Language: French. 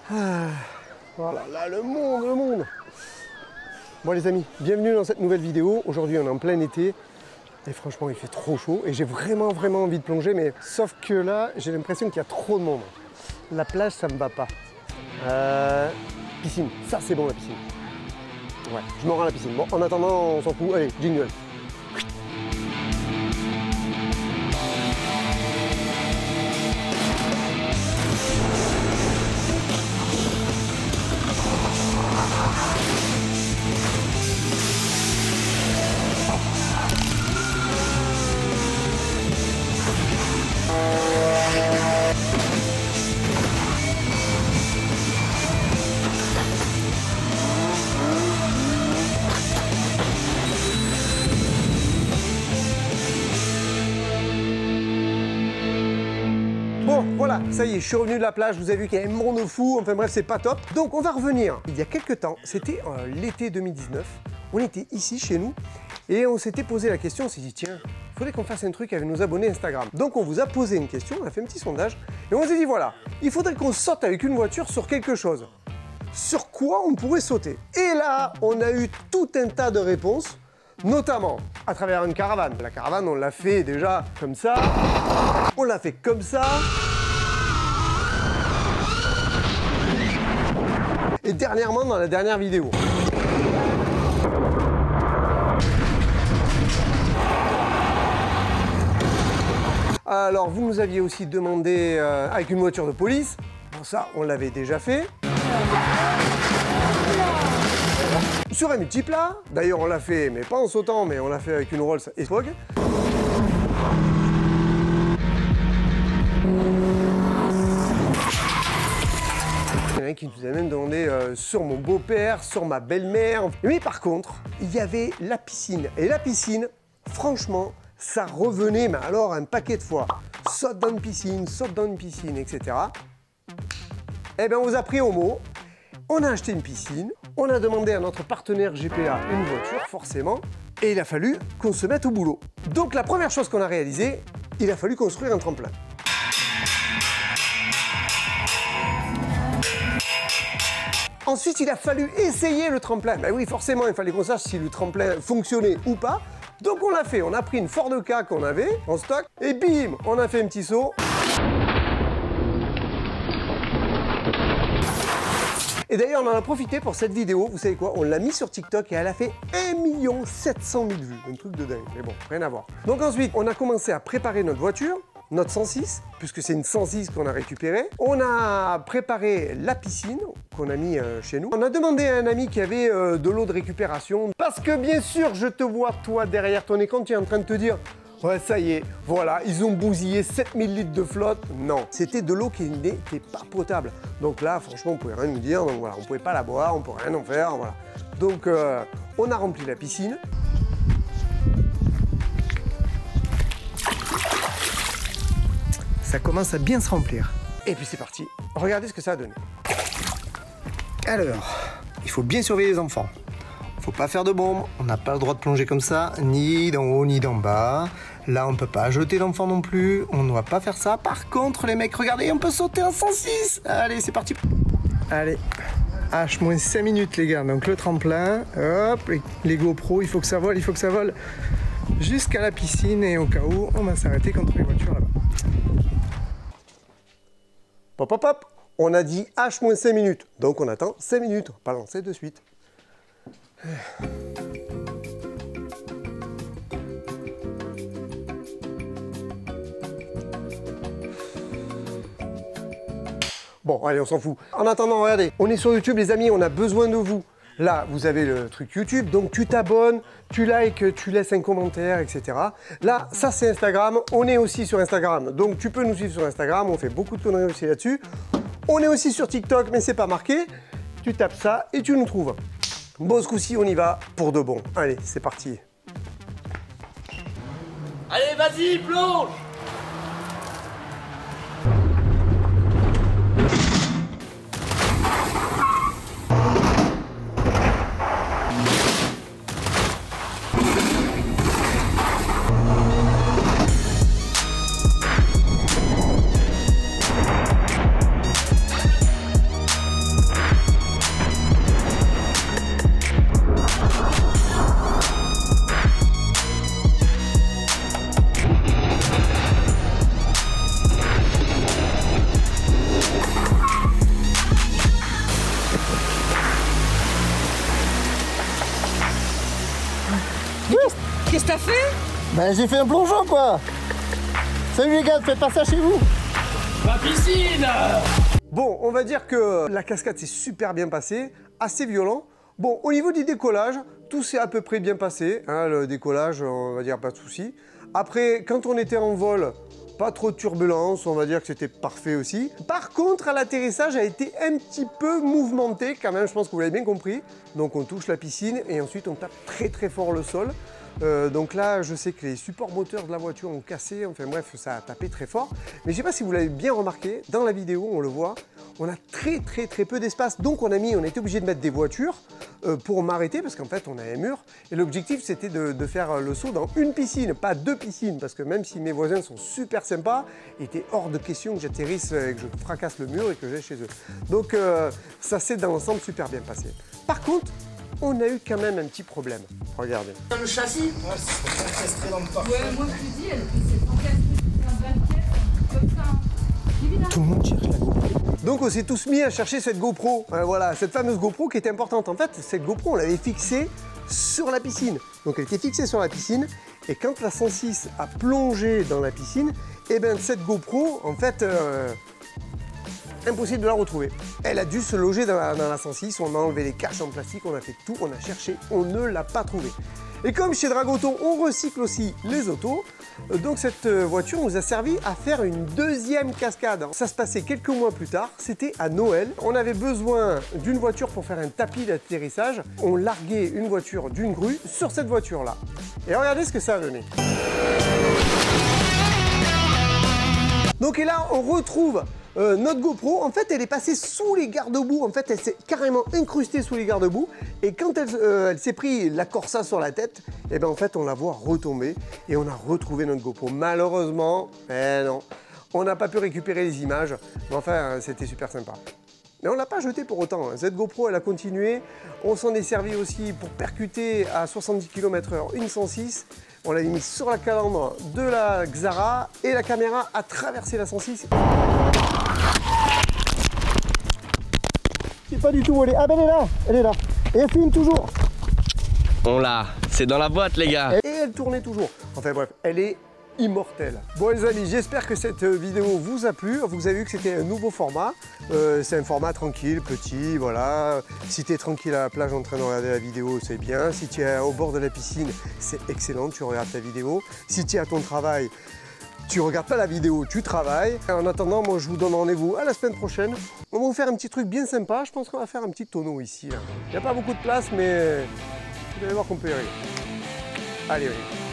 Voilà, là, le monde, le monde. Bon les amis, bienvenue dans cette nouvelle vidéo. Aujourd'hui on est en plein été et franchement il fait trop chaud et j'ai vraiment envie de plonger, mais sauf que là j'ai l'impression qu'il y a trop de monde. La plage ça me va pas. Piscine, ça c'est bon la piscine. Ouais, je me rends à la piscine. Bon, en attendant on s'en fout, allez, jingle. Bon, voilà, ça y est, je suis revenu de la plage, vous avez vu qu'il y a un monde fou, enfin bref, c'est pas top. Donc on va revenir. Il y a quelques temps, c'était l'été 2019, on était ici chez nous et on s'était posé la question, on s'est dit tiens, il faudrait qu'on fasse un truc avec nos abonnés Instagram. Donc on vous a posé une question, on a fait un petit sondage et on s'est dit voilà, il faudrait qu'on saute avec une voiture sur quelque chose. Sur quoi on pourrait sauter? Et là, on a eu tout un tas de réponses, notamment à travers une caravane. La caravane, on l'a fait déjà comme ça, on l'a fait comme ça. Et dernièrement, dans la dernière vidéo. Alors, vous nous aviez aussi demandé avec une voiture de police. Bon, ça, on l'avait déjà fait. Sur un multiplat, d'ailleurs on l'a fait, mais pas en sautant, mais on l'a fait avec une Rolls Espogue. Il y en a un qui nous a même demandé sur mon beau-père, sur ma belle-mère. Mais par contre, il y avait la piscine. Et la piscine, franchement, ça revenait, mais alors un paquet de fois. Saute dans une piscine, etc. Eh bien, on vous a pris au mot. On a acheté une piscine, on a demandé à notre partenaire GPA une voiture, forcément, et il a fallu qu'on se mette au boulot. Donc la première chose qu'on a réalisée, il a fallu construire un tremplin. Ensuite, il a fallu essayer le tremplin. Ben oui, forcément, il fallait qu'on sache si le tremplin fonctionnait ou pas. Donc on l'a fait, on a pris une Ford Ka qu'on avait en stock, et bim, on a fait un petit saut. Et d'ailleurs, on en a profité pour cette vidéo, vous savez quoi, on l'a mis sur TikTok et elle a fait 1 700 000 vues. Un truc de dingue, mais bon, rien à voir. Donc ensuite, on a commencé à préparer notre voiture, notre 106, puisque c'est une 106 qu'on a récupérée. On a préparé la piscine qu'on a mis chez nous. On a demandé à un ami qui avait de l'eau de récupération, parce que bien sûr, je te vois, toi, derrière ton écran, tu es en train de te dire ouais, ça y est, voilà, ils ont bousillé 7000 litres de flotte. Non, c'était de l'eau qui n'était pas potable. Donc là, franchement, on ne pouvait rien nous dire. Donc voilà, on ne pouvait pas la boire, on ne pouvait rien en faire. Voilà. Donc, on a rempli la piscine. Ça commence à bien se remplir. Et puis c'est parti. Regardez ce que ça a donné. Alors, il faut bien surveiller les enfants. Faut pas faire de bombes, on n'a pas le droit de plonger comme ça, ni d'en haut ni d'en bas. Là, on peut pas jeter l'enfant non plus, on ne doit pas faire ça. Par contre, les mecs, regardez, on peut sauter en 106. Allez, c'est parti. Allez, H-5 minutes, les gars. Donc le tremplin, hop, les GoPro, il faut que ça vole jusqu'à la piscine. Et au cas où, on va s'arrêter contre les voitures là-bas. Hop, hop, hop. On a dit H-5 minutes, donc on attend 5 minutes. On va pas lancer de suite. Bon, allez, on s'en fout. En attendant, regardez, on est sur YouTube, les amis, on a besoin de vous. Là, vous avez le truc YouTube, donc tu t'abonnes, tu likes, tu laisses un commentaire, etc. Là, ça c'est Instagram, on est aussi sur Instagram, donc tu peux nous suivre sur Instagram, on fait beaucoup de conneries aussi là-dessus. On est aussi sur TikTok, mais c'est pas marqué. Tu tapes ça et tu nous trouves. Bon, ce coup-ci, on y va pour de bon. Allez, c'est parti. Allez, vas-y, plonge! Bah j'ai fait un plongeon quoi. Salut les gars, faites pas ça chez vous. Ma piscine. Bon, on va dire que la cascade s'est super bien passée, assez violent. Bon, au niveau du décollage, tout s'est à peu près bien passé. Hein, le décollage, on va dire pas de souci. Après, quand on était en vol, pas trop de turbulence, on va dire que c'était parfait aussi. Par contre, l'atterrissage a été un petit peu mouvementé quand même, je pense que vous l'avez bien compris. Donc on touche la piscine et ensuite on tape très très fort le sol. Donc là, je sais que les supports moteurs de la voiture ont cassé, enfin bref, ça a tapé très fort. Mais je ne sais pas si vous l'avez bien remarqué, dans la vidéo, on le voit, on a très peu d'espace. Donc on était obligé de mettre des voitures pour m'arrêter, parce qu'en fait, on a un mur. Et l'objectif, c'était de faire le saut dans une piscine, pas deux piscines, parce que même si mes voisins sont super sympas, il était hors de question que j'atterrisse et que je fracasse le mur et que j'aille chez eux. Donc ça s'est dans l'ensemble super bien passé. Par contre, on a eu quand même un petit problème. Regardez. Le châssis. Ouais, c'est encastré dans le parc. Ouais, moi je te dis, elle s'est encastrée dans un banquet, comme ça. Évidemment. Tout le monde cherche la GoPro. Donc on s'est tous mis à chercher cette GoPro. Voilà, cette fameuse GoPro qui était importante. En fait, cette GoPro, on l'avait fixée sur la piscine. Donc elle était fixée sur la piscine. Et quand la 106 a plongé dans la piscine, et bien cette GoPro, en fait, impossible de la retrouver. Elle a dû se loger dans la 106, on a enlevé les caches en plastique, on a fait tout, on a cherché, on ne l'a pas trouvée. Et comme chez Dragauto, on recycle aussi les autos, donc cette voiture nous a servi à faire une deuxième cascade. Ça se passait quelques mois plus tard, c'était à Noël. On avait besoin d'une voiture pour faire un tapis d'atterrissage. On larguait une voiture d'une grue sur cette voiture-là. Et regardez ce que ça a donné. Donc et là, on retrouve notre GoPro. En fait, elle est passée sous les garde-boue. En fait, elle s'est carrément incrustée sous les garde-boue. Et quand elle s'est pris la corsa sur la tête, et ben en fait, on la voit retomber et on a retrouvé notre GoPro. Malheureusement, non, on n'a pas pu récupérer les images. Mais enfin, c'était super sympa. Mais on ne l'a pas jetée pour autant. Cette GoPro, elle a continué. On s'en est servi aussi pour percuter à 70 km/h une 106. On l'a mis sur la calandre de la Xara et la caméra a traversé la 106. Je sais pas du tout où elle est. Ah ben elle est là, elle est là. Et elle filme toujours. On l'a. C'est dans la boîte, les gars. Et elle tournait toujours. Enfin bref, elle est immortelle. Bon les amis, j'espère que cette vidéo vous a plu. Vous avez vu que c'était un nouveau format. C'est un format tranquille, petit, voilà. Si tu es tranquille à la plage en train de regarder la vidéo, c'est bien. Si tu es au bord de la piscine, c'est excellent, tu regardes ta vidéo. Si tu es à ton travail, tu regardes pas la vidéo, tu travailles. En attendant, moi je vous donne rendez-vous à la semaine prochaine. On va vous faire un petit truc bien sympa. Je pense qu'on va faire un petit tonneau ici. Il n'y a pas beaucoup de place, mais vous allez voir qu'on peut y arriver. Allez, allez.